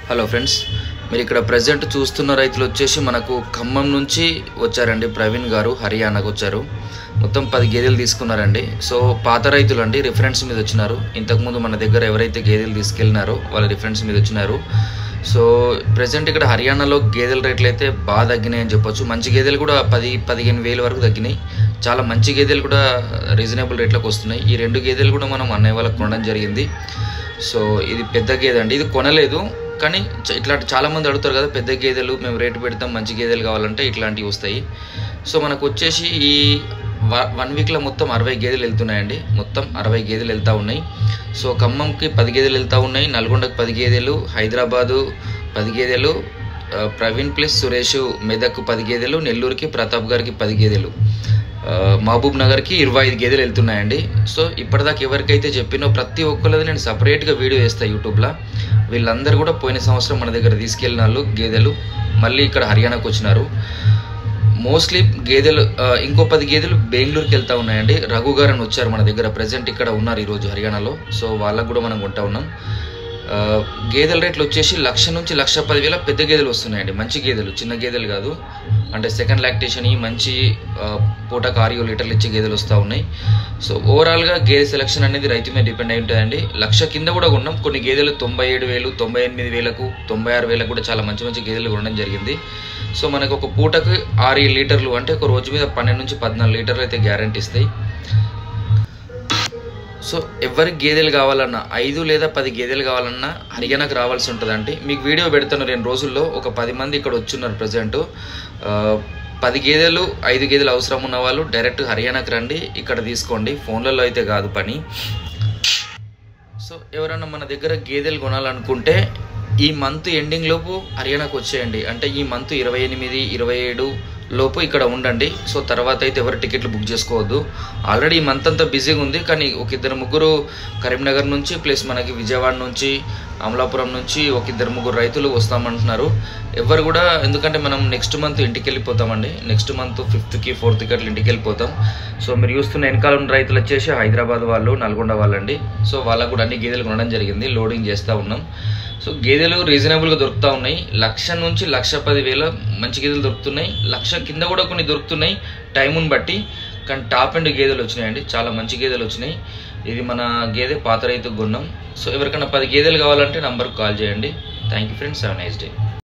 Hello friends, మీరు ఇక్కడ present చూస్తున్న రైతులు వచ్చేసి మనకు ఖమ్మం నుంచి వచ్చారండి. ప్రవీణ్ గారు హర్యానాకు వచ్చారు. మొత్తం 10 గేదెలు తీసుకున్నారండి. సో పాత రైతులు అండి, రిఫరెన్స్ మీద వచ్చినారు. ఇంతకుముందు మన దగ్గర ఎవరైతే గేదెలు తీసుకెళ్ళినారో వాళ్ళ రిఫరెన్స్ మీద వచ్చినారు. సో ప్రెజెంట్ ఇక్కడ హర్యానాలో గేదెల రేట్లు అయితే బాగా తగ్గినాయి అని చెప్పొచ్చు. మంచి గేదెలు కూడా 10-15 వేల వరకు తగ్గినాయి. చాలా మంచి గేదెలు కూడా రీజనబుల్ రేట్లకు వస్తున్నాయి. ఈ 2 గేదెలు కూడా మనం అన్నయ్య వాళ్ళకి కొనడం జరిగింది. సో ఇది పెద్ద గేదె అండి, ఇది కొనలేదు కానీ ఇట్లాంటి చాలామంది అడుగుతారు కదా, పెద్ద గేదెలు మేము రేటు పెడతాం, మంచి గేదెలు కావాలంటే ఇట్లాంటివి వస్తాయి. సో మనకు వచ్చేసి ఈ 1 వీక్లో మొత్తం 60 గేదెలు వెళ్తున్నాయండి. మొత్తం 60 గేదెలు వెళ్తూ ఉన్నాయి. సో ఖమ్మంకి 10 గేదెలు వెళ్తూ ఉన్నాయి, నల్గొండకి 10 గేదెలు, హైదరాబాదు 10 గేదెలు, ప్రవీణ్ ప్లస్ సురేష్ మెదక్కు 10 గేదెలు, నెల్లూరుకి ప్రతాప్ గారికి 10 గేదెలు, మహబూబ్ నగర్కి 25 గేదెలు వెళ్తున్నాయండి. సో ఇప్పటిదాకా ఎవరికైతే చెప్పినో ప్రతి ఒక్కరిది నేను సపరేట్గా వీడియో వేస్తాను యూట్యూబ్లో. వీళ్ళందరూ కూడా పోయిన సంవత్సరం మన దగ్గర తీసుకెళ్ళిన వాళ్ళు గేదెలు మళ్ళీ ఇక్కడ హర్యానాకు వచ్చినారు. మోస్ట్లీ గేదెలు ఇంకో 10 గేదెలు బెంగళూరుకి వెళ్తూ ఉన్నాయండి. రఘు గారు అని వచ్చారు మన దగ్గర, ప్రజెంట్ ఇక్కడ ఉన్నారు ఈరోజు హర్యానాలో. సో వాళ్ళకు కూడా మనం కొంటా ఉన్నాం. గేదెల రేట్లు వచ్చేసి 1,00,000 నుంచి 1,10,000 పెద్ద గేదెలు వస్తున్నాయండి. మంచి గేదెలు, చిన్న గేదెలు కాదు. అంటే సెకండ్ లాక్టేషన్ మంచి పూటకు 6 లీటర్లు ఇచ్చే గేదెలు వస్తూ ఉన్నాయి. సో ఓవరాల్గా గేదె సెలక్షన్ అనేది రైతు మీద డిపెండ్ అయి ఉంటుందండి. 1,00,000 కింద కూడా కొన్నాం. కొన్ని గేదెలు 97,000, 98,000, 96,000 కూడా చాలా మంచి మంచి గేదెలు కొనడం జరిగింది. సో మనకు ఒక పూటకు 6 లీటర్లు అంటే ఒక రోజు మీద 12 నుంచి 14 లీటర్లు అయితే గ్యారంటీ ఇస్తాయి. సో ఎవరికి గేదెలు కావాలన్నా 5 లేదా 10 గేదెలు కావాలన్నా హర్యానాకు రావాల్సి ఉంటుందండి. మీకు వీడియో పెడతాను 2 రోజుల్లో. ఒక 10 మంది ఇక్కడ వచ్చున్నారు ప్రజెంట్. 10 గేదెలు 5 గేదెలు అవసరం ఉన్న వాళ్ళు డైరెక్ట్ హర్యానాకు రండి, ఇక్కడ తీసుకోండి. ఫోన్లలో అయితే కాదు పని. సో ఎవరైనా మన దగ్గర గేదెలు కొనాలనుకుంటే ఈ మంత్ ఎండింగ్ లోపు హర్యానాకు వచ్చేయండి. అంటే ఈ మంత్ 28, 27 లోపు ఇక్కడ ఉండండి. సో తర్వాత అయితే ఎవరు టికెట్లు బుక్ చేసుకోవద్దు. ఆల్రెడీ ఈ మంత్ అంతా బిజీగా ఉంది, కానీ ఒక 2-3 కరీంనగర్ నుంచి ప్లస్ మనకి విజయవాడ నుంచి, అమలాపురం నుంచి ఒక 2-3 రైతులు వస్తామంటున్నారు. ఎవరు కూడా, ఎందుకంటే మనం నెక్స్ట్ మంత్ ఇంటికి వెళ్ళిపోతామండి. నెక్స్ట్ మంత్ 5th-కి 4th-కి అట్లా ఇంటికి వెళ్ళిపోతాం. సో మీరు చూస్తున్న వెనకాల ఉన్న రైతులు వచ్చేసి హైదరాబాద్ వాళ్ళు, నల్గొండ వాళ్ళండి. సో వాళ్ళకు కూడా అన్ని గేదెలు కొనడం జరిగింది, లోడింగ్ చేస్తూ ఉన్నాం. సో గేదెలు రీజనబుల్గా దొరుకుతూ ఉన్నాయి. 1,00,000 నుంచి 1,10,000 మంచి గేదెలు దొరుకుతున్నాయి. 1,00,000 కింద కూడా కొన్ని దొరుకుతున్నాయి టైముని బట్టి. కానీ టాప్ అండ్ గేదెలు వచ్చినాయండి, చాలా మంచి గేదెలు వచ్చినాయి. ఇది మన గేదె పాత రైతుకు కొన్నాం. సో ఎవరికైనా 10 గేదెలు కావాలంటే నంబర్కి కాల్ చేయండి. Thank you friends, have a nice day.